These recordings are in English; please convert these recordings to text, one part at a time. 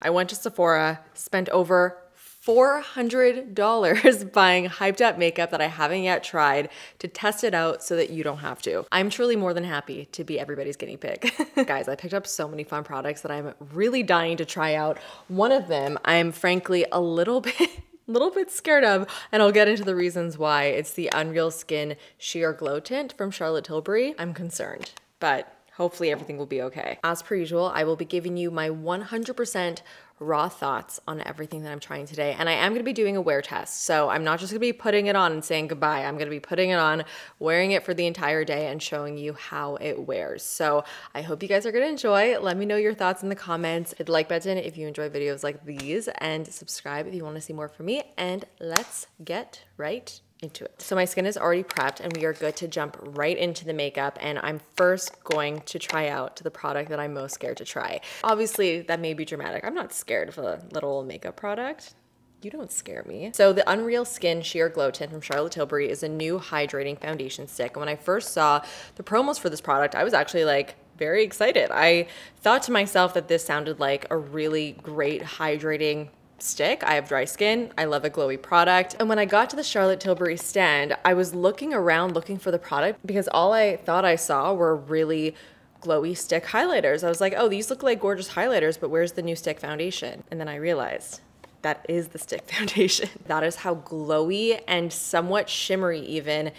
I went to Sephora, spent over $400 buying hyped up makeup that I haven't yet tried to test it out so that you don't have to. I'm truly more than happy to be everybody's guinea pig. Guys, I picked up so many fun products that I'm really dying to try out. One of them I'm frankly a little bit scared of, and I'll get into the reasons why. It's the Unreal Skin Sheer Glow Tint from Charlotte Tilbury. I'm concerned, but hopefully everything will be okay. As per usual, I will be giving you my 100% raw thoughts on everything that I'm trying today. And I am gonna be doing a wear test. So I'm not just gonna be putting it on and saying goodbye. I'm gonna be putting it on, wearing it for the entire day and showing you how it wears. So I hope you guys are gonna enjoy. Let me know your thoughts in the comments. Hit the like button if you enjoy videos like these, and subscribe if you wanna see more from me. And let's get right into it. So my skin is already prepped and we are good to jump right into the makeup, and I'm first going to try out the product that I'm most scared to try. Obviously that may be dramatic. I'm not scared of a little makeup product. You don't scare me. So the Unreal Skin Sheer Glow Tint from Charlotte Tilbury is a new hydrating foundation stick. And when I first saw the promos for this product, I was actually like very excited. I thought to myself that this sounded like a really great hydrating stick. I have dry skin. I love a glowy product. And when I got to the Charlotte Tilbury stand, I was looking around looking for the product because all I thought I saw were really glowy stick highlighters. I was like, oh, these look like gorgeous highlighters, but where's the new stick foundation? And then I realized that is the stick foundation. That is how glowy and somewhat shimmery even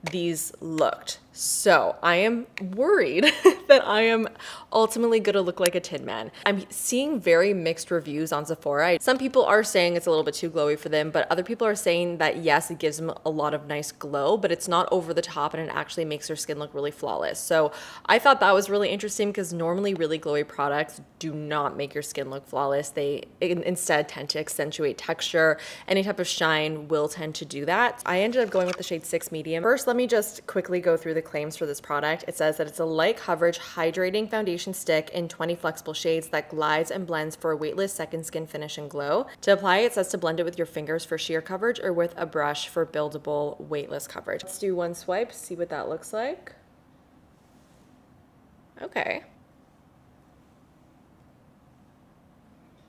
these looked. So I am worried that I am ultimately gonna look like a Tin Man. I'm seeing very mixed reviews on Sephora. Some people are saying it's a little bit too glowy for them, but other people are saying that yes, it gives them a lot of nice glow, but it's not over the top and it actually makes their skin look really flawless. So I thought that was really interesting because normally really glowy products do not make your skin look flawless. They instead tend to accentuate texture. Any type of shine will tend to do that. I ended up going with the shade 6 Medium. First, let me just quickly go through the claims for this product. It says that it's a light coverage hydrating foundation stick in 20 flexible shades that glides and blends for a weightless second skin finish and glow. To apply, it says to blend it with your fingers for sheer coverage or with a brush for buildable weightless coverage. Let's do one swipe, see what that looks like. Okay.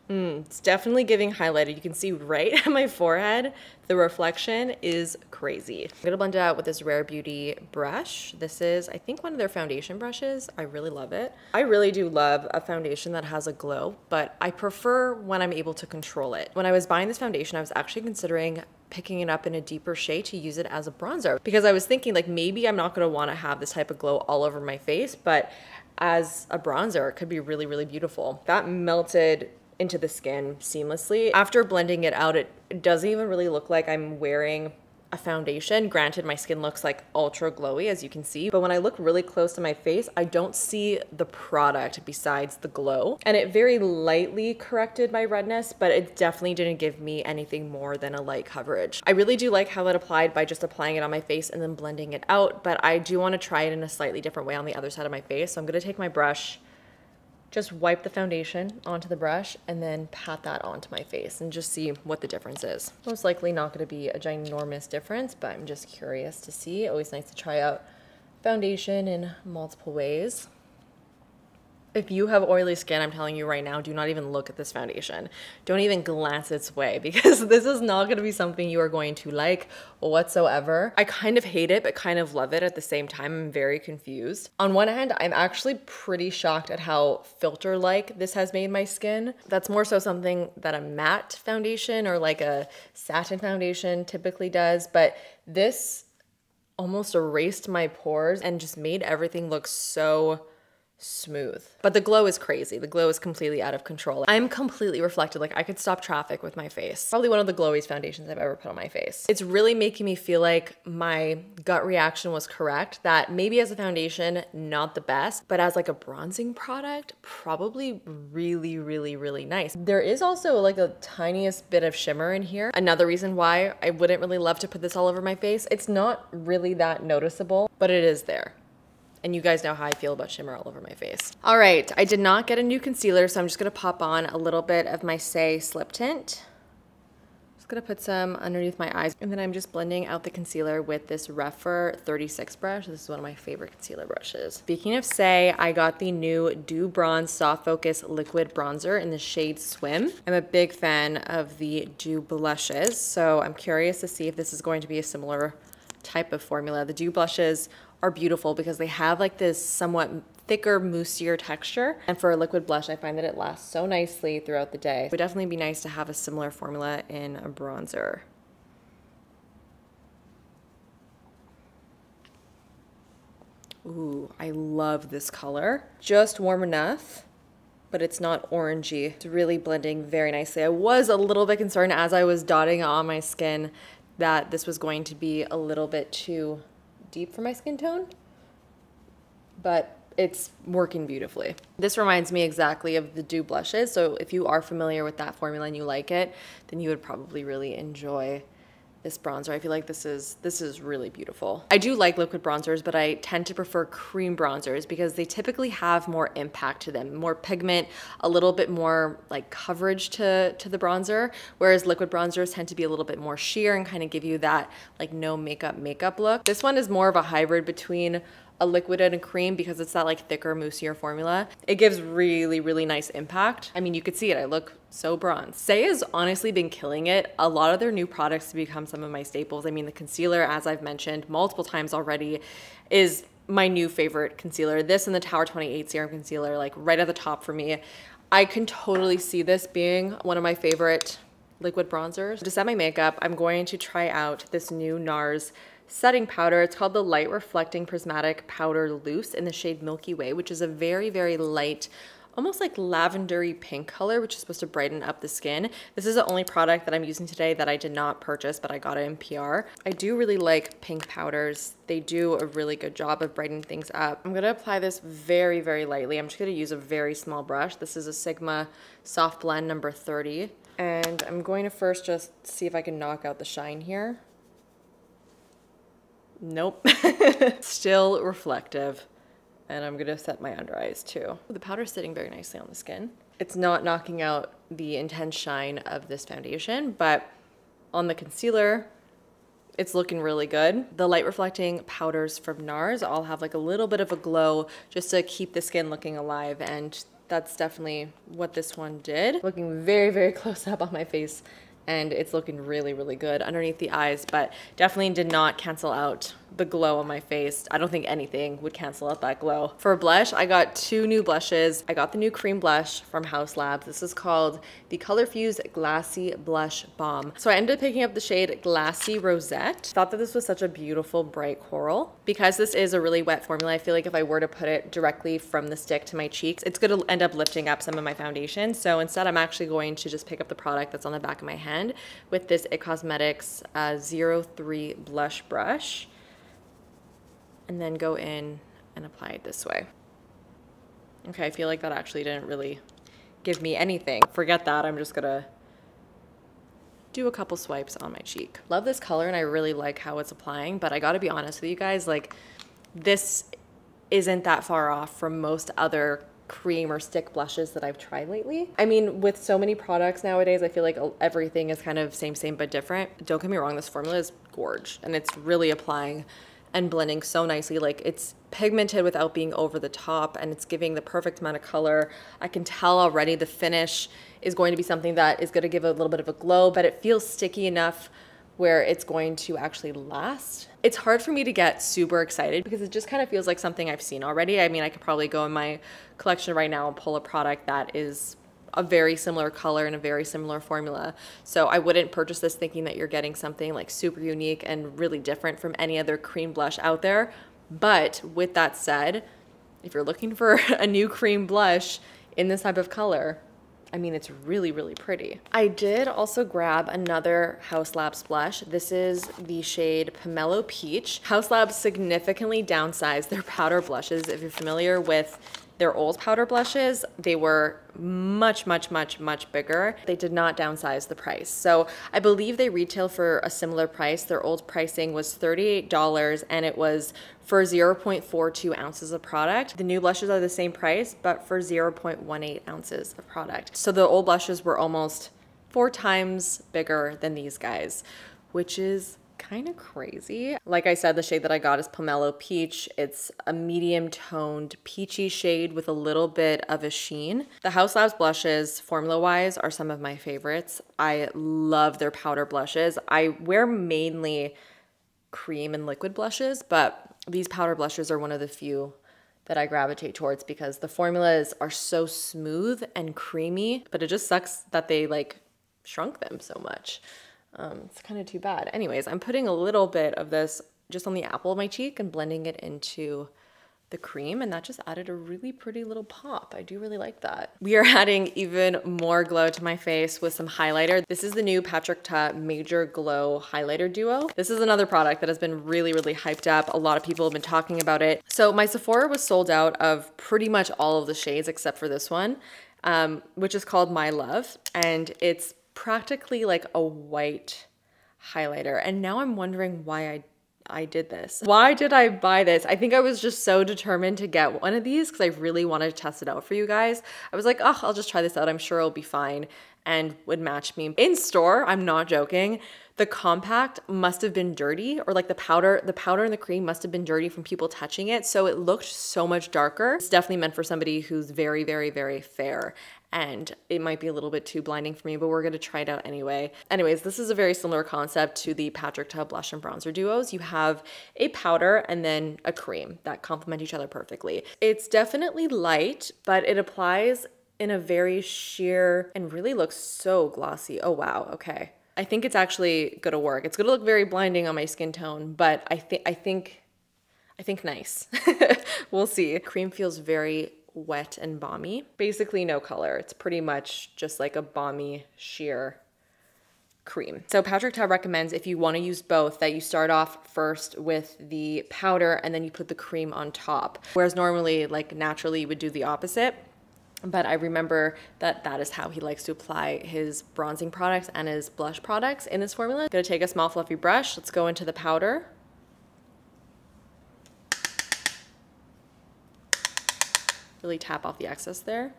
It's definitely giving highlighted. You can see right at my forehead, the reflection is crazy. I'm gonna blend it out with this Rare Beauty brush. This is, I think, one of their foundation brushes. I really love it. I really do love a foundation that has a glow, but I prefer when I'm able to control it. When I was buying this foundation, I was actually considering picking it up in a deeper shade to use it as a bronzer because I was thinking like maybe I'm not gonna wanna have this type of glow all over my face, but as a bronzer, it could be really, really beautiful. That melted into the skin seamlessly. After blending it out, it doesn't even really look like I'm wearing a foundation. Granted, my skin looks like ultra glowy, as you can see, but when I look really close to my face, I don't see the product besides the glow. And it very lightly corrected my redness, but it definitely didn't give me anything more than a light coverage. I really do like how it applied by just applying it on my face and then blending it out, but I do want to try it in a slightly different way on the other side of my face. So I'm going to take my brush, just wipe the foundation onto the brush and then pat that onto my face and just see what the difference is. Most likely not going to be a ginormous difference, but I'm just curious to see. Always nice to try out foundation in multiple ways. If you have oily skin, I'm telling you right now, do not even look at this foundation. Don't even glance its way because this is not going to be something you are going to like whatsoever. I kind of hate it, but kind of love it at the same time. I'm very confused. On one hand, I'm actually pretty shocked at how filter-like this has made my skin. That's more so something that a matte foundation or like a satin foundation typically does, but this almost erased my pores and just made everything look so smooth. But the glow is crazy. The glow is completely out of control. I'm completely reflected. Like I could stop traffic with my face. Probably one of the glowiest foundations I've ever put on my face. It's really making me feel like my gut reaction was correct, that maybe as a foundation, not the best, but as like a bronzing product, probably really, really, really nice. There is also like a tiniest bit of shimmer in here. Another reason why I wouldn't really love to put this all over my face. It's not really that noticeable, but it is there. And you guys know how I feel about shimmer all over my face. All right, I did not get a new concealer, so I'm just gonna pop on a little bit of my Say Slip Tint. Just gonna put some underneath my eyes, and then I'm just blending out the concealer with this Rephr 36 brush. This is one of my favorite concealer brushes. Speaking of Say, I got the new Dew Bronze Soft Focus Liquid Bronzer in the shade Swim. I'm a big fan of the Dew blushes, so I'm curious to see if this is going to be a similar type of formula. The Dew blushes are beautiful because they have like this somewhat thicker, moussier texture. And for a liquid blush, I find that it lasts so nicely throughout the day. It would definitely be nice to have a similar formula in a bronzer. Ooh, I love this color. Just warm enough, but it's not orangey. It's really blending very nicely. I was a little bit concerned as I was dotting on my skin that this was going to be a little bit too deep for my skin tone, but it's working beautifully. This reminds me exactly of the Dew blushes, so if you are familiar with that formula and you like it, then you would probably really enjoy this bronzer. I feel like this is really beautiful. I do like liquid bronzers, but I tend to prefer cream bronzers because they typically have more impact to them, more pigment, a little bit more like coverage to the bronzer, whereas liquid bronzers tend to be a little bit more sheer and kind of give you that like no makeup look. This one is more of a hybrid between a liquid and a cream because it's that like thicker, moussier formula. It gives really, really nice impact. I mean, you could see it. I look so bronze. Say has honestly been killing it. A lot of their new products to become some of my staples. I mean, the concealer, as I've mentioned multiple times already, is my new favorite concealer. This and the Tower 28 Serum Concealer, like right at the top for me. I can totally see this being one of my favorite liquid bronzers. To set my makeup, I'm going to try out this new NARS setting powder. It's called the Light Reflecting Prismatic Powder Loose in the shade Milky Way, which is a very, very light, almost like lavendery pink color, which is supposed to brighten up the skin. This is the only product that I'm using today that I did not purchase, but I got it in PR. I do really like pink powders. They do a really good job of brightening things up. I'm gonna apply this very, very lightly. I'm just gonna use a very small brush. This is a Sigma Soft Blend number 30. And I'm going to first just see if I can knock out the shine here. Nope. Still reflective. And I'm gonna set my under eyes too. The powder's sitting very nicely on the skin. It's not knocking out the intense shine of this foundation, but on the concealer, it's looking really good. The light reflecting powders from NARS all have like a little bit of a glow just to keep the skin looking alive, and that's definitely what this one did. Looking very, very close up on my face, and it's looking really, really good underneath the eyes, but definitely did not cancel out the glow on my face. I don't think anything would cancel out that glow. For blush, I got two new blushes. I got the new cream blush from Haus Labs. This is called the Color Fuse Glassy Blush Balm. So I ended up picking up the shade Glassy Rosette. Thought that this was such a beautiful bright coral. Because this is a really wet formula, I feel like if I were to put it directly from the stick to my cheeks, it's gonna end up lifting up some of my foundation. So instead, I'm actually going to just pick up the product that's on the back of my hand with this IT Cosmetics 03 blush brush, and then go in and apply it this way. Okay, I feel like that actually didn't really give me anything. Forget that, I'm just gonna do a couple swipes on my cheek. Love this color and I really like how it's applying, but I gotta be honest with you guys, like this isn't that far off from most other cream or stick blushes that I've tried lately. I mean, with so many products nowadays, I feel like everything is kind of same but different. Don't get me wrong, this formula is gorge and it's really applying and blending so nicely. Like it's pigmented without being over the top, and it's giving the perfect amount of color. I can tell already the finish is going to be something that is gonna give a little bit of a glow, but it feels sticky enough where it's going to actually last. It's hard for me to get super excited because it just kind of feels like something I've seen already. I mean, I could probably go in my collection right now and pull a product that is a very similar color and a very similar formula. So I wouldn't purchase this thinking that you're getting something like super unique and really different from any other cream blush out there. But with that said, if you're looking for a new cream blush in this type of color, I mean, it's really, really pretty. I did also grab another Haus Labs blush. This is the shade Pomelo Peach. Haus Labs significantly downsized their powder blushes. If you're familiar with their old powder blushes, they were much bigger. They did not downsize the price. So I believe they retail for a similar price. Their old pricing was $38 and it was for 0.42 ounces of product. The new blushes are the same price, but for 0.18 ounces of product. So the old blushes were almost 4 times bigger than these guys, which is kind of crazy. Like I said, the shade that I got is Pomelo Peach. It's a medium toned peachy shade with a little bit of a sheen. The Haus Labs blushes, formula wise, are some of my favorites. I love their powder blushes. I wear mainly cream and liquid blushes, but these powder blushes are one of the few that I gravitate towards because the formulas are so smooth and creamy, but it just sucks that they like shrunk them so much. It's kind of too bad. Anyways, I'm putting a little bit of this just on the apple of my cheek and blending it into the cream, and that just added a really pretty little pop. I do really like that. We are adding even more glow to my face with some highlighter. This is the new Patrick Ta Major Glow Highlighter Duo. This is another product that has been really, really hyped up. A lot of people have been talking about it. So my Sephora was sold out of pretty much all of the shades except for this one, which is called My Love, and it's practically like a white highlighter. And now I'm wondering why I did this. Why did I buy this? I think I was just so determined to get one of these because I really wanted to test it out for you guys. I was like, oh, I'll just try this out. I'm sure it'll be fine and would match me. In store, I'm not joking, the compact must have been dirty, or like the powder and the cream must have been dirty from people touching it. So it looked so much darker. It's definitely meant for somebody who's very, very, very fair. And it might be a little bit too blinding for me, but we're gonna try it out anyway. Anyways, this is a very similar concept to the Patrick Ta blush and bronzer duos. You have a powder and then a cream that complement each other perfectly. It's definitely light, but it applies in a very sheer and really looks so glossy. Oh wow, okay. I think it's actually gonna work. It's gonna look very blinding on my skin tone, but I think nice. We'll see. Cream feels very wet and balmy. Basically no color. It's pretty much just like a balmy sheer cream. So Patrick Ta recommends, if you want to use both, that you start off first with the powder and then you put the cream on top. Whereas normally, like naturally, you would do the opposite. But I remember that is how he likes to apply his bronzing products and his blush products in this formula. I'm gonna take a small fluffy brush. Let's go into the powder. Really tap off the excess there.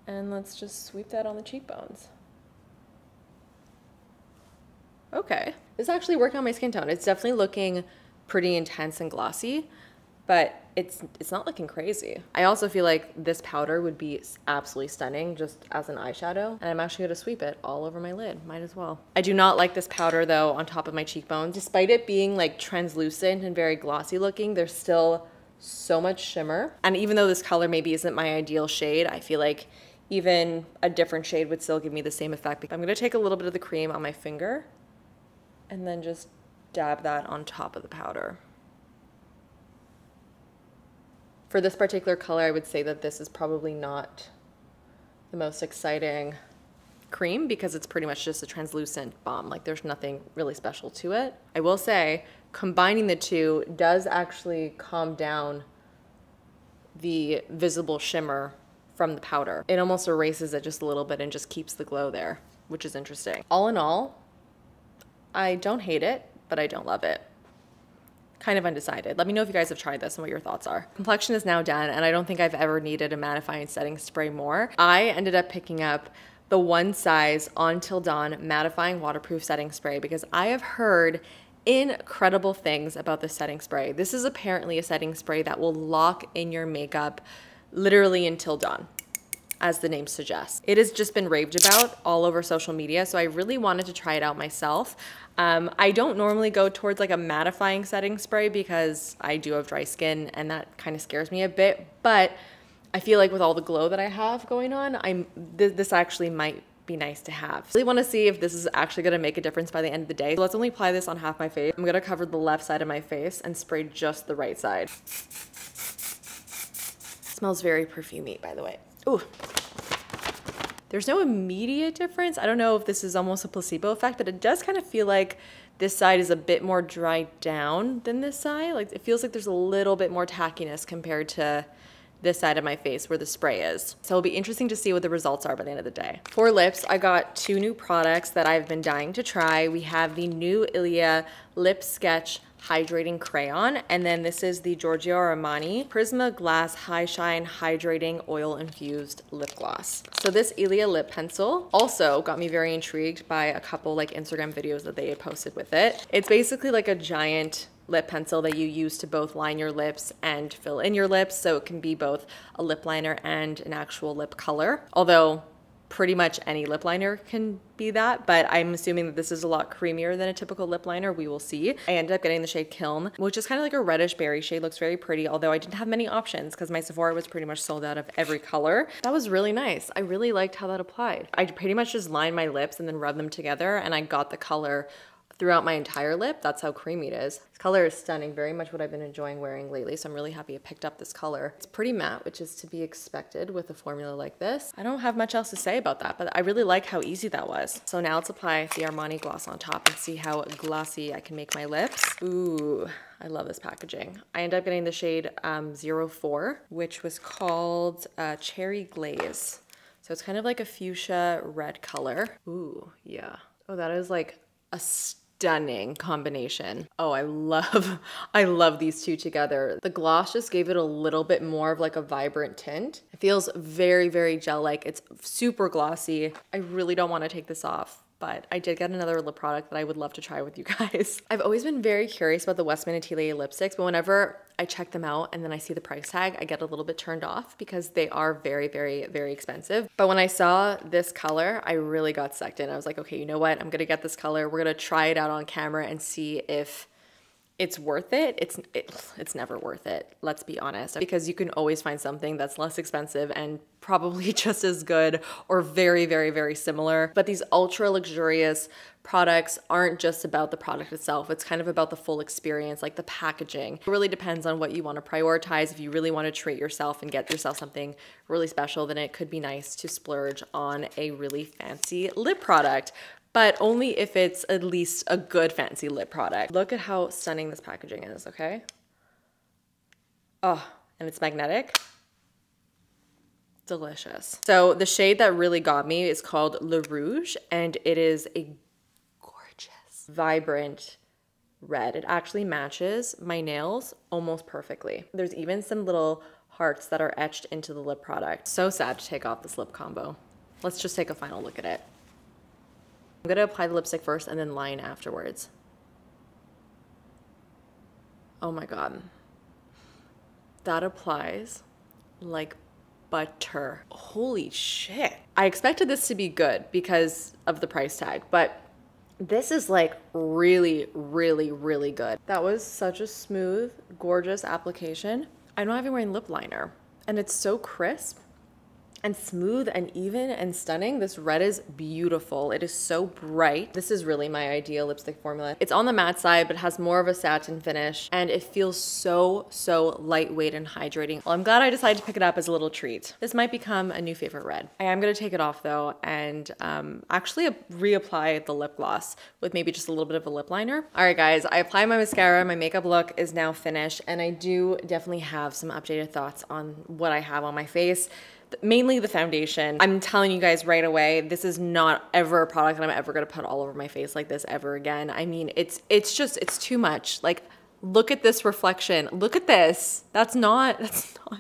And let's just sweep that on the cheekbones. Okay, this is actually working on my skin tone. It's definitely looking pretty intense and glossy, but it's not looking crazy. I also feel like this powder would be absolutely stunning just as an eyeshadow, and I'm actually gonna sweep it all over my lid, might as well. I do not like this powder though on top of my cheekbones. Despite it being like translucent and very glossy looking, there's still so much shimmer. And even though this color maybe isn't my ideal shade, I feel like even a different shade would still give me the same effect. I'm gonna take a little bit of the cream on my finger and then just dab that on top of the powder. For this particular color, I would say that this is probably not the most exciting cream because it's pretty much just a translucent balm. Like there's nothing really special to it. I will say combining the two does actually calm down the visible shimmer from the powder. It almost erases it just a little bit and just keeps the glow there, which is interesting. All in all, I don't hate it, but I don't love it. Kind of undecided. Let me know if you guys have tried this and what your thoughts are. Complexion is now done, and I don't think I've ever needed a mattifying setting spray more. I ended up picking up the One Size On Till Dawn mattifying waterproof setting spray because I have heard incredible things about this setting spray. This is apparently a setting spray that will lock in your makeup literally until dawn, as the name suggests. It has just been raved about all over social media, so I really wanted to try it out myself. I don't normally go towards like a mattifying setting spray because I do have dry skin and that kind of scares me a bit, but I feel like with all the glow that I have going on, this actually might be nice to have. I really want to see if this is actually going to make a difference by the end of the day. So let's only apply this on half my face. I'm going to cover the left side of my face and spray just the right side. Smells very perfumey, by the way. Ooh. There's no immediate difference. I don't know if this is almost a placebo effect, but it does kind of feel like this side is a bit more dried down than this side. Like it feels like there's a little bit more tackiness compared to this side of my face where the spray is. So it'll be interesting to see what the results are by the end of the day. For lips, I got 2 new products that I've been dying to try. We have the new Ilia Lip Sketch hydrating crayon. And then this is the Giorgio Armani Prisma Glass High Shine Hydrating Oil Infused Lip Gloss. So this Ilia lip pencil also got me very intrigued by a couple like Instagram videos that they had posted with it. It's basically like a giant lip pencil that you use to both line your lips and fill in your lips. So it can be both a lip liner and an actual lip color. Although pretty much any lip liner can be that, but I'm assuming that this is a lot creamier than a typical lip liner. We will see. I ended up getting the shade Kiln, which is kind of like a reddish berry shade. Looks very pretty, although I didn't have many options because my Sephora was pretty much sold out of every color. That was really nice. I really liked how that applied. I pretty much just lined my lips and then rubbed them together, and I got the color throughout my entire lip. That's how creamy it is. This color is stunning, very much what I've been enjoying wearing lately, so I'm really happy I picked up this color. It's pretty matte, which is to be expected with a formula like this. I don't have much else to say about that, but I really like how easy that was. So now let's apply the Armani gloss on top and see how glossy I can make my lips. Ooh, I love this packaging. I ended up getting the shade 04, which was called Cherry Glaze. So it's kind of like a fuchsia red color. Ooh, yeah. Oh, that is like a stunning combination. Oh, I love these two together. The gloss just gave it a little bit more of like a vibrant tint. It feels very, very gel-like. It's super glossy. I really don't want to take this off, but I did get another lip product that I would love to try with you guys. I've always been very curious about the Westman Atelier lipsticks, but whenever I check them out and then I see the price tag, I get a little bit turned off because they are very, very, very expensive. But when I saw this color, I really got sucked in. I was like, okay, you know what? I'm gonna get this color. We're gonna try it out on camera and see if it's worth it. It's never worth it, let's be honest, because you can always find something that's less expensive and probably just as good or very, very, very similar. But these ultra luxurious products aren't just about the product itself. It's kind of about the full experience, like the packaging. It really depends on what you want to prioritize. If you really want to treat yourself and get yourself something really special, then it could be nice to splurge on a really fancy lip product, but only if it's at least a good fancy lip product. Look at how stunning this packaging is, okay? Oh, and it's magnetic. Delicious. So the shade that really got me is called Le Rouge, and it is a gorgeous, vibrant red. It actually matches my nails almost perfectly. There's even some little hearts that are etched into the lip product. So sad to take off this lip combo. Let's just take a final look at it. I'm gonna apply the lipstick first and then line afterwards. Oh my God. That applies like butter. Holy shit. I expected this to be good because of the price tag, but this is like really, really, really good. That was such a smooth, gorgeous application. I'm not even wearing lip liner, and it's so crisp and smooth and even and stunning. This red is beautiful. It is so bright. This is really my ideal lipstick formula. It's on the matte side, but has more of a satin finish, and it feels so, so lightweight and hydrating. Well, I'm glad I decided to pick it up as a little treat. This might become a new favorite red. I am gonna take it off though and actually reapply the lip gloss with maybe just a little bit of a lip liner. All right, guys, I applied my mascara. My makeup look is now finished, and I do definitely have some updated thoughts on what I have on my face. Mainly the foundation. I'm telling you guys right away, this is not ever a product that I'm ever gonna put all over my face like this ever again. I mean, it's too much. Like, look at this reflection. Look at this. That's not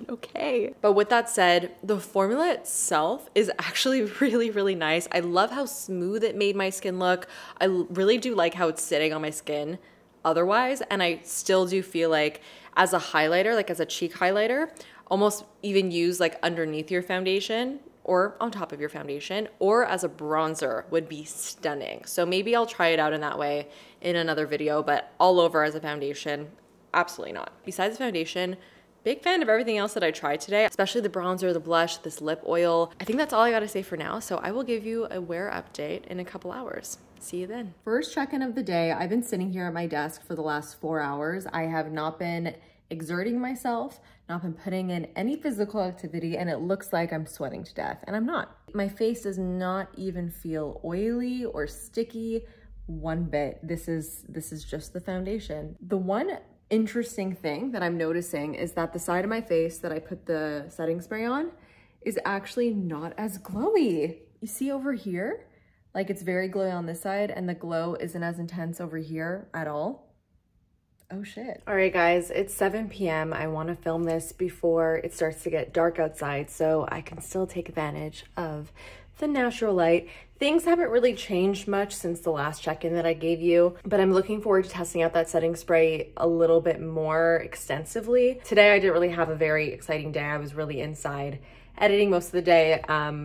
okay. But with that said, the formula itself is actually really, really nice. I love how smooth it made my skin look. I really do like how it's sitting on my skin otherwise, and I still do feel like as a highlighter, like as a cheek highlighter, almost even use like underneath your foundation or on top of your foundation, or as a bronzer would be stunning. So maybe I'll try it out in that way in another video, but all over as a foundation, absolutely not. Besides the foundation, big fan of everything else that I tried today, especially the bronzer, the blush, this lip oil. I think that's all I gotta say for now. So I will give you a wear update in a couple hours. See you then. First check-in of the day. I've been sitting here at my desk for the last 4 hours. I have not been exerting myself, not been putting in any physical activity, and it looks like I'm sweating to death, and I'm not. My face does not even feel oily or sticky one bit. This is just the foundation. The one interesting thing that I'm noticing is that the side of my face that I put the setting spray on is actually not as glowy. You see over here? Like, it's very glowy on this side, and the glow isn't as intense over here at all. Oh shit. All right, guys, it's 7 p.m. I want to film this before it starts to get dark outside so I can still take advantage of the natural light. Things haven't really changed much since the last check-in that I gave you, but I'm looking forward to testing out that setting spray a little bit more extensively. Today, I didn't really have a very exciting day. I was really inside editing most of the day,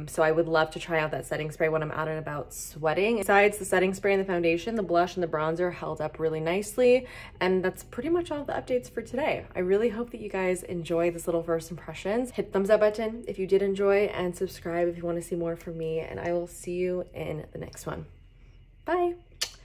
so I would love to try out that setting spray when I'm out and about sweating. Besides the setting spray and the foundation, the blush and the bronzer held up really nicely, and that's pretty much all the updates for today. I really hope that you guys enjoy this little first impressions. Hit the thumbs up button if you did enjoy, and subscribe if you want to see more from me, and I will see you in the next one. Bye!